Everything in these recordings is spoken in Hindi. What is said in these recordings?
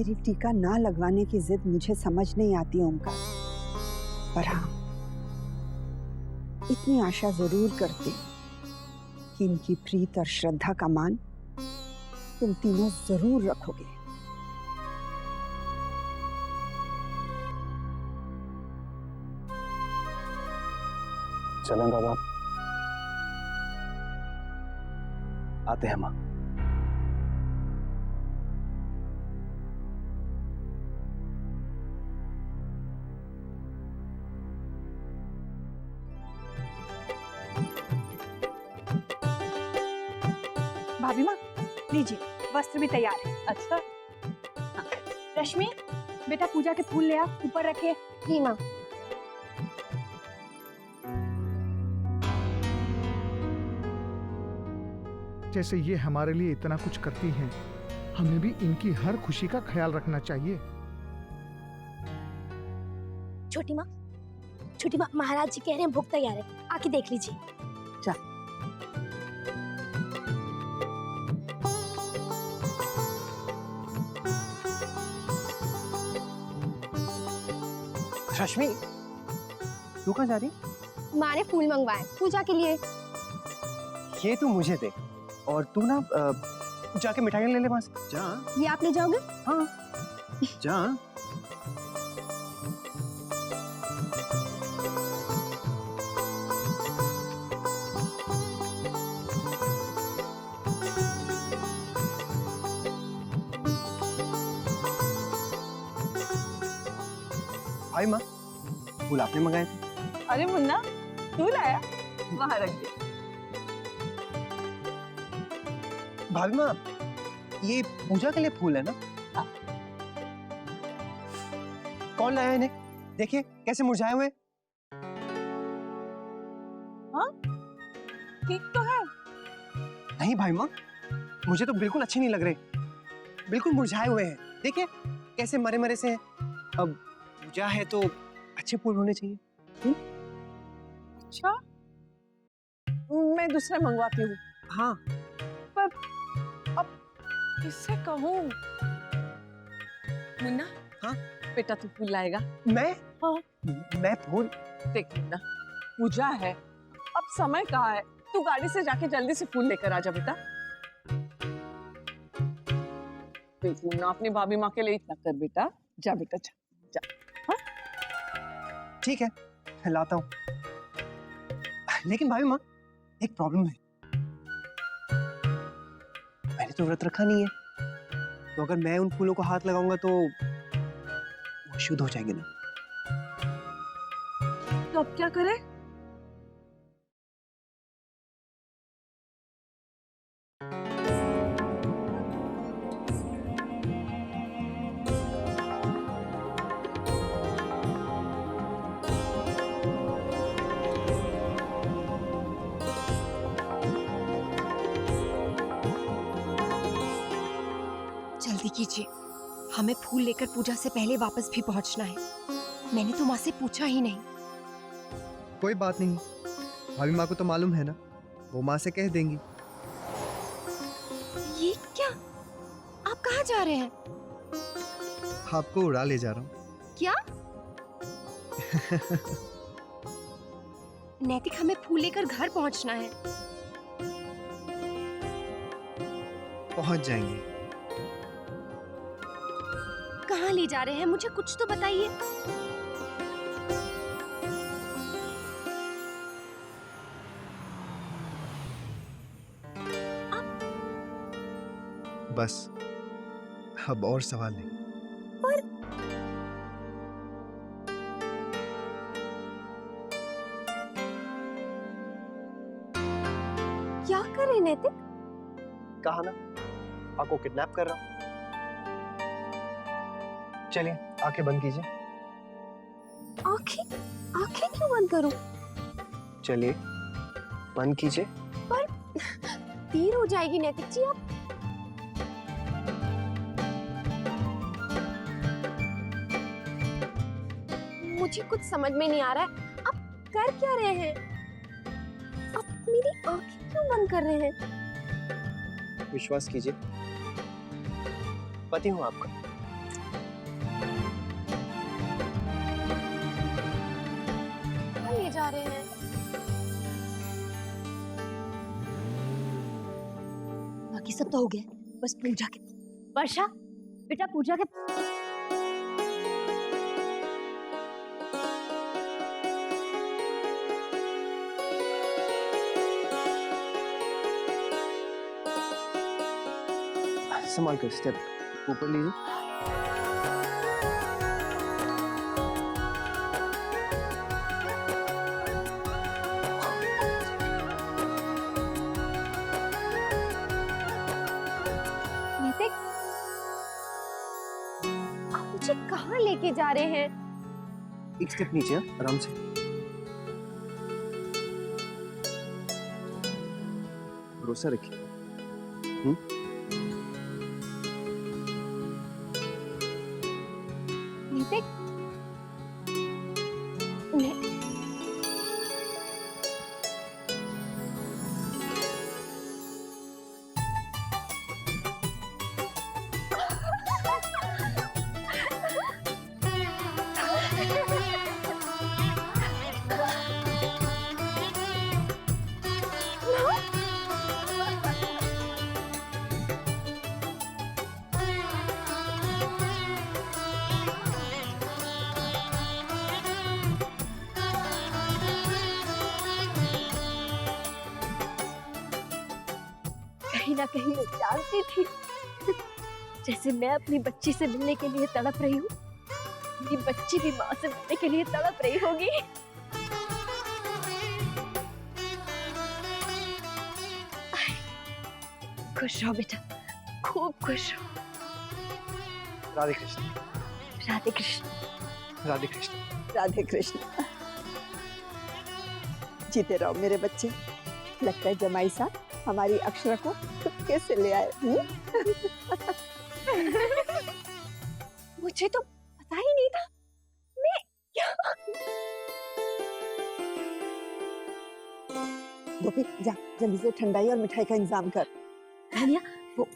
तेरी टीका ना लगवाने की जिद मुझे समझ नहीं आती ओमकार, पर हाँ, इतनी आशा जरूर करती कि इनकी प्रीत और श्रद्धा का मान तुम तीनों जरूर रखोगे। चलें दादा, आते हैं माँ। भाभी माँ, लीजिए, वस्त्र भी तैयार है। अच्छा। हाँ। रश्मि, बेटा पूजा के फूल ले आ, ऊपर रखे। जी माँ। जैसे ये हमारे लिए इतना कुछ करती हैं, हमें भी इनकी हर खुशी का ख्याल रखना चाहिए। छोटी माँ, महाराज जी कह रहे हैं भोग तैयार है, आके देख लीजिए। रश्मि, तू कहाँ जा रही? माँ ने फूल मंगवाए पूजा के लिए। ये तू मुझे दे और तू ना जाके मिठाइयाँ ले ले वहां से। जा। ये आप ले जाओगे? हाँ, जा। आई माँ, फूल आपने मंगाए थे। अरे मुन्ना, तू लाया? वहां रख दे। भाभी माँ, ये पूजा के लिए फूल है ना? हाँ। कौन लाया इन्हें? देखिए कैसे मुरझाए हुए। हाँ, ठीक तो है। नहीं भाई माँ, मुझे तो बिल्कुल अच्छे नहीं लग रहे, बिल्कुल मुरझाए हुए हैं। देखिए कैसे मरे मरे से हैं। अब पूजा है तो अच्छे फूल होने चाहिए। अच्छा, मैं दूसरे मंगवाती हूँ। हाँ। पर अब किससे कहूँ? मुन्ना। हाँ? बेटा तू फूल लाएगा? मैं? हाँ। मैं फूल? देख मुन्ना, पूजा है, अब समय कहाँ है? तू गाड़ी से जाके जल्दी से फूल लेकर आ जा बेटा। देख मुन्ना, अपनी भाभी माँ के लिए इतना कर बेटा। जा बेटा, जा जा। हाँ? ठीक है, लाता हूँ। लेकिन भाभी माँ, एक प्रॉब्लम है। मैंने तो व्रत रखा नहीं है, तो अगर मैं उन फूलों को हाथ लगाऊंगा तो वो शुद्ध हो जाएंगे ना। तो अब क्या करें? जल्दी कीजिए, हमें फूल लेकर पूजा से पहले वापस भी पहुंचना है। मैंने तो माँ से पूछा ही नहीं। कोई बात नहीं, भाभी माँ को तो मालूम है ना, वो माँ से कह देंगी। ये क्या? आप कहाँ जा रहे हैं? आपको उड़ा ले जा रहा हूँ। क्या? नैतिक, हमें फूल लेकर घर पहुंचना है। पहुंच जाएंगे। कहाँ ले जा रहे हैं? मुझे कुछ तो बताइए। बस अब और सवाल नहीं। पर क्या कर रहे नैतिक? कहा ना, आपको किडनैप कर रहा हूँ। चलिए आंखें बंद कीजिए। आंखें? आंखें क्यों बंद करूं? चलिए बंद कीजिए। पर देर हो जाएगी नैतिक जी। आप मुझे कुछ समझ में नहीं आ रहा है, आप कर क्या रहे हैं? आप मेरी आंखें क्यों बंद कर रहे हैं? विश्वास कीजिए, पति हूँ आपका। जा रहे हैं? बाकी सब तो हो गया, बस पूजा के। वर्षा बेटा पूजा के संभाल कर, स्टेप ऊपर लीजिए। नीतिक, आप मुझे कहाँ लेके जा रहे हैं? एक स्टेप नीचे, आराम से। भरोसा रखिए। नीतिक, कहीं ना कहीं मैं जानती थी, जैसे मैं अपनी बच्ची से मिलने के लिए तड़प रही हूँ, मेरी बच्ची भी माँ से मिलने के लिए तड़प रही होगी। खुश रहो बेटा, खूब खुश रहो। राधे कृष्ण। राधे कृष्ण। राधे कृष्ण। राधे कृष्ण। जीते रहो मेरे बच्चे। लगता है जमाई साहब हमारी अक्षरा को चुपके से ले आए। मुझे तो पता ही नहीं था। मैं क्या गोपी जा जल्दी से ठंडाई और मिठाई का इंतजाम कर। धनिया वो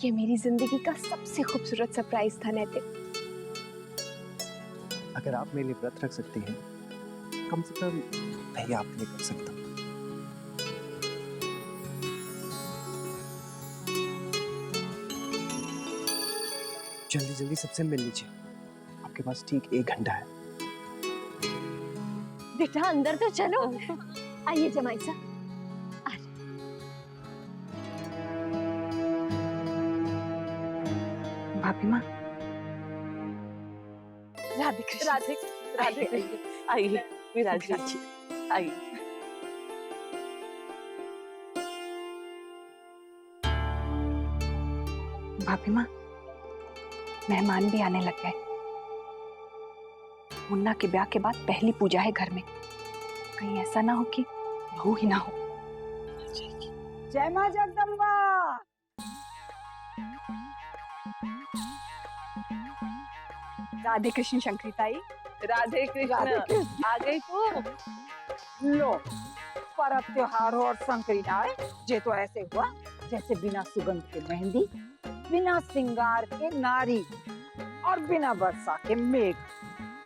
ये मेरी जिंदगी का सबसे खूबसूरत सरप्राइज था नैतिक। अगर आप मेरे लिए व्रत रख सकती हैं, कम से कम मैं आपके लिए कर सकता हूँ। जल्दी जल्दी सबसे मिल लीजिए, आपके पास ठीक 1 घंटा है। बेटा अंदर तो चलो। आइए जमाई साहब। भाभी माँ। राधे कृष्ण। राधे राधे कृष्ण। आइए विराज जी, आइए। भाभी माँ, मेहमान भी आने लग गए। मुन्ना के ब्याह के बाद पहली पूजा है घर में, कहीं ऐसा ना हो कि बहू ही ना हो। जय मां जगदम्बा। राधे कृष्ण शंकरिताई। राधे कृष्ण। आ गई तू। लो, पर्व त्योहार और संकरीत आए, जे तो ऐसे हुआ जैसे बिना सुगंध के मेहंदी, बिना श्रृंगार के नारी और बिना वर्षा के मेघ।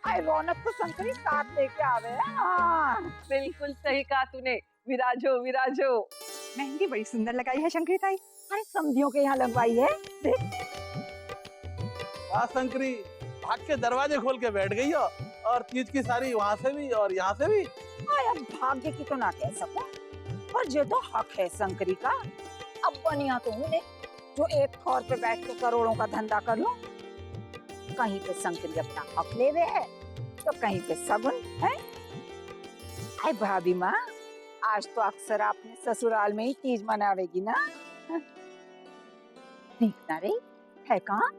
आए रौनक तो संकरी साथ लेके आवे। हाँ, बिल्कुल सही कहा तूने। विराजो विराजो। मेहंदी बड़ी सुंदर लगाई है शंकरिताई। अरे समधियों के यहाँ लगवाई है। देख वाह शंकरी, भाग के दरवाजे खोल के बैठ गई हो, और तीज की सारी वहाँ से भी और यहाँ से भी। अब भाग्य की तो ना कह सकूं, पर ये तो हक है शंकरी का। अब बनिया तो हूँ जो एक ठौर पे बैठ के करोड़ों का धंधा कर लूं। कहीं पे शंकरी अपना हक ले रहे है, तो कहीं पे सगुन है। अरे भाभी माँ, आज तो अक्सर आपने ससुराल में ही तीज मनावेगी ना? दिखना रही है कहाँ?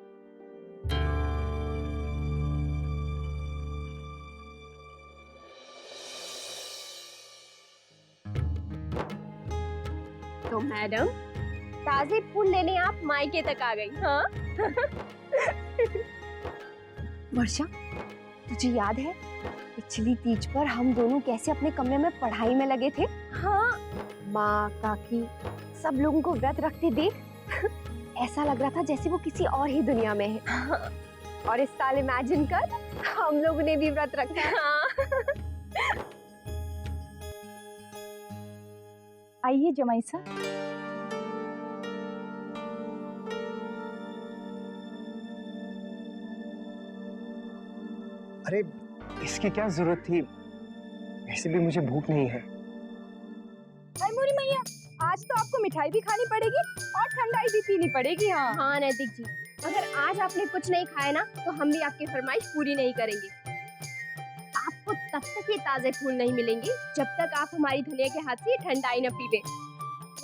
तो मैडम, ताजे फूल लेने आप मायके तक आ गई। हाँ। वर्षा, तुझे याद है पिछली तीज पर हम दोनों कैसे अपने कमरे में पढ़ाई में लगे थे? हाँ, माँ काकी सब लोगों को व्रत रखते देख ऐसा लग रहा था जैसे वो किसी और ही दुनिया में है। और इस साल इमेजिन कर हम लोगों ने भी व्रत रखा है। आइए जमाई साहब। अरे इसकी क्या जरूरत थी, वैसे भी मुझे भूख नहीं है। मोरी मैया, आज तो आपको मिठाई भी खानी पड़ेगी और ठंडाई भी पीनी पड़ेगी। हाँ हाँ नैतिक जी, अगर आज आपने कुछ नहीं खाया ना तो हम भी आपकी फरमाइश पूरी नहीं करेंगे। आपको तब तक ये ताजे फूल नहीं मिलेंगे जब तक आप हमारी धनिया के हाथ से ये ठंडाई न पीवे।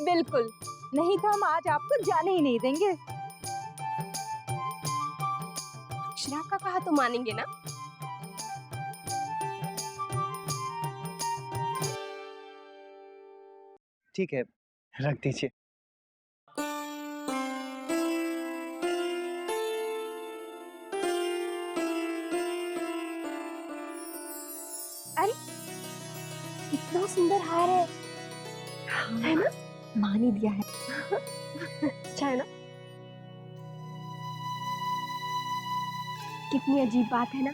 बिल्कुल, नहीं तो हम आज आपको जाने ही नहीं देंगे। अक्षरा का कहा तो मानेंगे ना? ठीक है, रख दीजिए। अरे इतना सुंदर हार है, है ना? माँ ने दिया है। अच्छा है ना? कितनी अजीब बात है ना,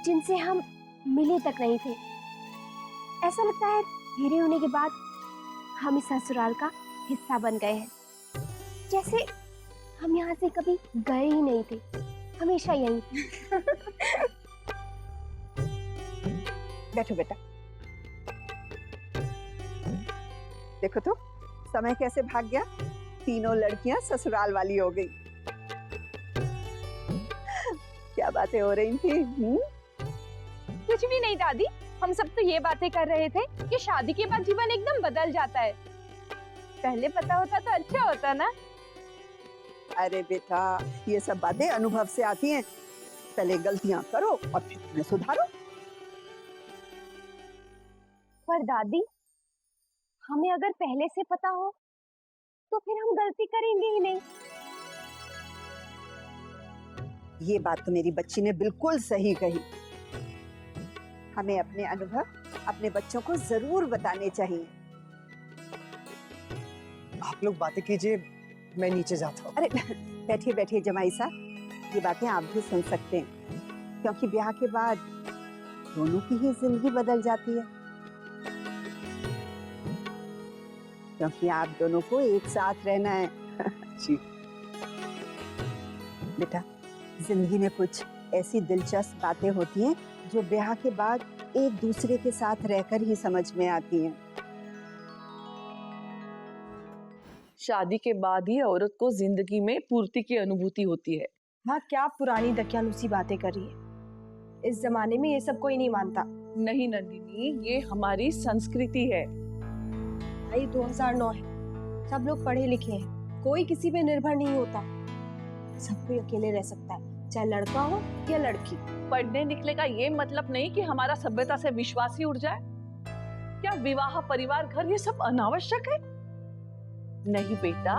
जिनसे हम मिले तक नहीं थे। ऐसा लगता है धीरे होने के बाद हम इस ससुराल का हिस्सा बन गए हैं, जैसे हम यहाँ से कभी गए ही नहीं थे, हमेशा यहीं। बैठो बेटा। देखो तो समय कैसे भाग गया, तीनों लड़कियां ससुराल वाली हो गई। क्या बातें हो रही थी? कुछ भी नहीं दादी, हम सब तो ये बातें कर रहे थे कि शादी के बाद जीवन एकदम बदल जाता है। पहले पता होता तो अच्छा होता ना। अरे बेटा, ये सब बातें अनुभव से आती हैं। पहले गलतियां करो और फिर उन्हें सुधारो। पर दादी, हमें अगर पहले से पता हो तो फिर हम गलती करेंगे ही नहीं। ये बात तो मेरी बच्ची ने बिल्कुल सही कही। हमें अपने अनुभव अपने बच्चों को जरूर बताने चाहिए। आप लोग बातें कीजिए, मैं नीचे जाता हूँ। अरे बैठिए बैठिए जमाई साहब, ये बातें आप भी सुन सकते हैं, क्योंकि ब्याह के बाद दोनों की ही जिंदगी बदल जाती है। क्योंकि आप दोनों को एक साथ रहना है। जी बेटा, जिंदगी में कुछ ऐसी दिलचस्प बातें होती हैं जो ब्याह के बाद एक दूसरे के साथ रहकर ही समझ में आती हैं। शादी के बाद ही औरत को जिंदगी में पूर्ति की अनुभूति होती है। माँ क्या पुरानी दकियानुसी बातें कर रही है, इस जमाने में ये सब कोई नहीं मानता। नहीं नंदिनी, ये हमारी संस्कृति है। भाई 2009 है, सब लोग पढ़े लिखे हैं, कोई किसी पे निर्भर नहीं होता, सब कोई अकेले रह सकता है, चाहे लड़का हो या लड़की। पढ़ने निकले का ये मतलब नहीं कि हमारा सभ्यता से विश्वास ही उड़ जाए। क्या विवाह, परिवार, घर ये सब अनावश्यक है? नहीं बेटा,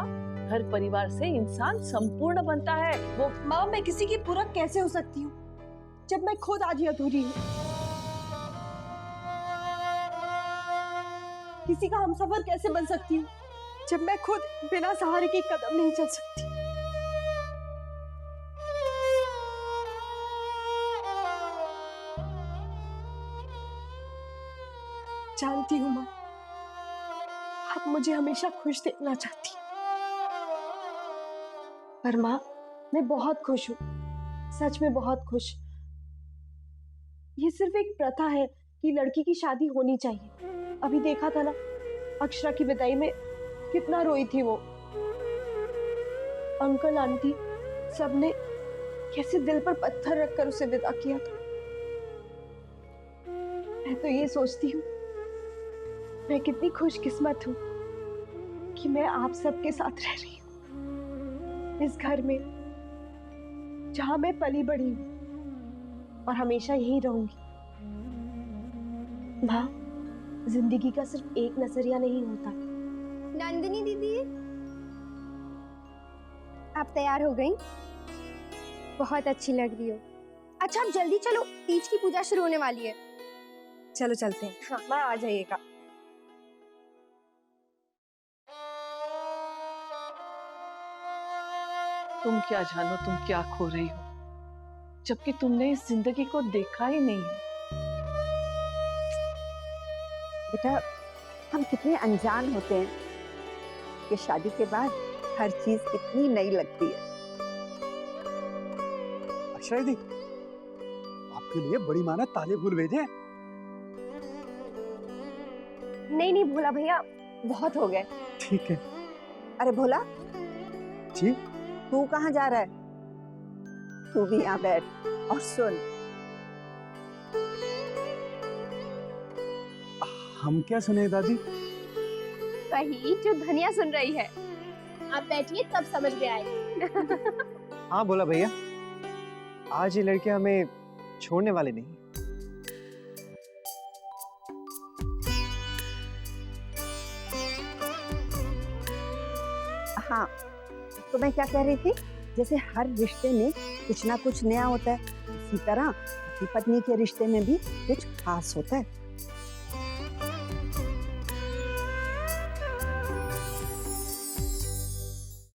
घर परिवार से इंसान संपूर्ण बनता है। वो माँ, मैं किसी की पूरक कैसे हो सकती हूँ जब मैं खुद आधी अधूरी हूँ? किसी का हमसफर कैसे बन सकती हूँ जब मैं खुद बिना सहारे के कदम नहीं चल सकती? जानती हूँ माँ, आप मुझे हमेशा खुश देखना चाहती हैं, पर माँ मैं बहुत खुश हूँ, सच में बहुत खुश। ये सिर्फ एक प्रथा है कि लड़की की शादी होनी चाहिए। अभी देखा था ना, अक्षरा की विदाई में कितना रोई थी वो। अंकल आंटी सबने कैसे दिल पर पत्थर रखकर उसे विदा किया था। मैं तो ये सोचती हूँ मैं कितनी खुशकिस्मत हूँ कि मैं आप सबके साथ रह रही हूँ, इस घर में जहां मैं पली बढ़ी हूँ और हमेशा यहीं रहूंगी। माँ, जिंदगी का सिर्फ एक नजरिया नहीं होता। नंदिनी दीदी, आप तैयार हो गई? बहुत अच्छी लग रही हो। अच्छा आप जल्दी चलो, तीज की पूजा शुरू होने वाली है। चलो चलते हैं। हाँ। माँ आ जाइएगा। तुम क्या जानो तुम क्या खो रही हो, जबकि तुमने इस जिंदगी को देखा ही नहीं है। बेटा, हम कितने अनजान होते हैं कि शादी के बाद हर चीज कितनी नई लगती है। अक्षरा दी, आपके लिए बड़ी माँ ने ताजे फूल भेजे हैं। नहीं भोला भैया, बहुत हो गए। ठीक है। अरे भोला जी? तू कहाँ जा रहा है? तू भी यहाँ बैठ और सुन। हम क्या सुने दादी? वही जो धनिया सुन रही है। आप बैठिए, तब समझ में आएगा। हाँ बोला भैया, आज ये लड़के हमें छोड़ने वाले नहीं। हाँ, तो मैं क्या कह रही थी, जैसे हर रिश्ते में कुछ ना कुछ नया होता है, इसी तरह पति पत्नी के रिश्ते में भी कुछ खास होता है।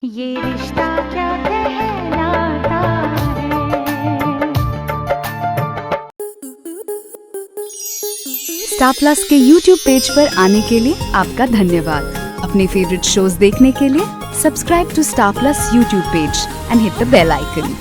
ये रिश्ता क्या कहलाता है। स्टार प्लस के YouTube पेज पर आने के लिए आपका धन्यवाद। अपने फेवरेट शोज देखने के लिए subscribe to Star Plus YouTube page and hit the bell icon.